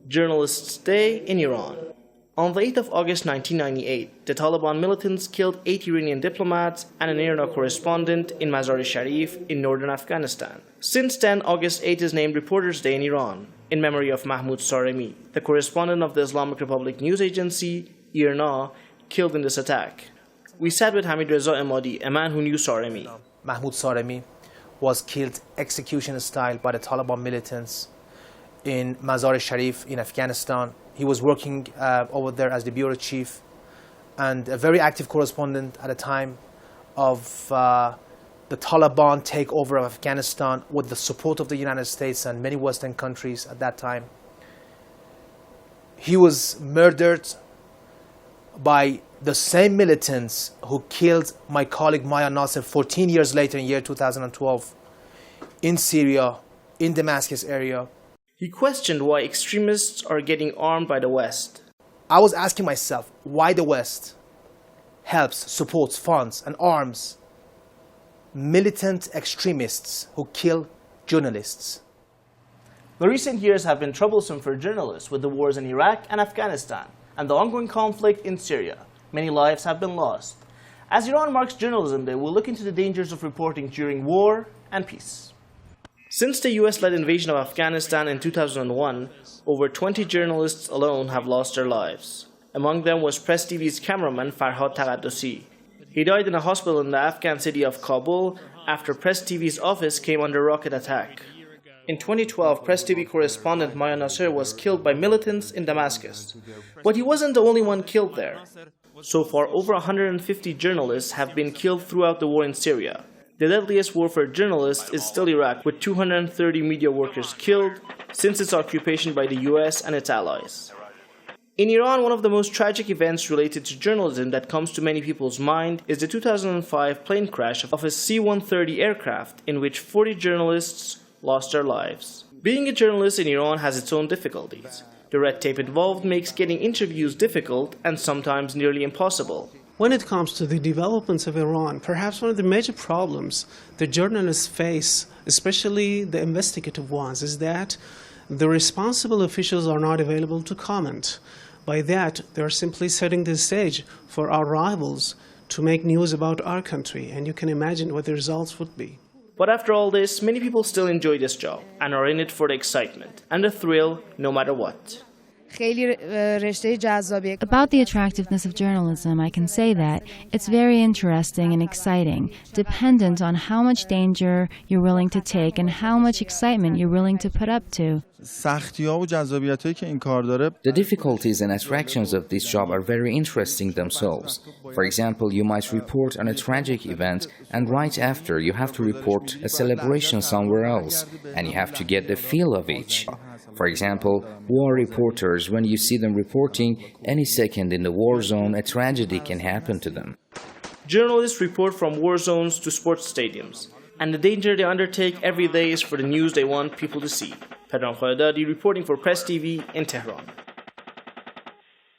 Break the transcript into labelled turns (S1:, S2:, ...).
S1: Journalists' Day in Iran. On the 8th of August 1998, the Taliban militants killed 8 Iranian diplomats and an IRNA correspondent in Mazar-e-Sharif in northern Afghanistan. Since then, August 8 is named Reporters' Day in Iran, in memory of Mahmoud Saremi, the correspondent of the Islamic Republic news agency, IRNA, killed in this attack. We sat with Hamid Reza Emadi, a man who knew Saremi.
S2: Mahmoud Saremi was killed execution style by the Taliban militants in Mazar-e-Sharif in Afghanistan. He was working over there as the bureau chief and a very active correspondent at a time of the Taliban takeover of Afghanistan with the support of the United States and many Western countries at that time. He was murdered by the same militants who killed my colleague Maya Nasser 14 years later in year 2012 in Syria, in Damascus area.
S1: He questioned why extremists are getting armed by the West.
S2: I was asking myself why the West helps, supports, funds, and arms militant extremists who kill journalists.
S1: The recent years have been troublesome for journalists with the wars in Iraq and Afghanistan and the ongoing conflict in Syria. Many lives have been lost. As Iran marks Journalism Day, we'll look into the dangers of reporting during war and peace. Since the US-led invasion of Afghanistan in 2001, over 20 journalists alone have lost their lives. Among them was Press TV's cameraman Farhad Taqaddusi. He died in a hospital in the Afghan city of Kabul after Press TV's office came under rocket attack. In 2012, Press TV correspondent Maya Nasser was killed by militants in Damascus. But he wasn't the only one killed there. So far, over 150 journalists have been killed throughout the war in Syria. The deadliest war for journalists is still Iraq, with 230 media workers killed since its occupation by the US and its allies. In Iran, one of the most tragic events related to journalism that comes to many people's mind is the 2005 plane crash of a C-130 aircraft in which 40 journalists lost their lives. Being a journalist in Iran has its own difficulties. The red tape involved makes getting interviews difficult and sometimes nearly impossible.
S3: When it comes to the developments of Iran, perhaps one of the major problems the journalists face, especially the investigative ones, is that the responsible officials are not available to comment. By that, they're simply setting the stage for our rivals to make news about our country, and you can imagine what the results would be.
S1: But after all this, many people still enjoy this job and are in it for the excitement and the thrill, no matter what.
S4: About the attractiveness of journalism, I can say that it's very interesting and exciting, dependent on how much danger you're willing to take and how much excitement you're willing to put up to.
S5: The difficulties and attractions of this job are very interesting themselves. For example, you might report on a tragic event and right after you have to report a celebration somewhere else and you have to get the feel of each. For example, war reporters, when you see them reporting, any second in the war zone, a tragedy can happen to them.
S1: Journalists report from war zones to sports stadiums, and the danger they undertake every day is for the news they want people to see. Pedram Khayadadi reporting for Press TV in Tehran.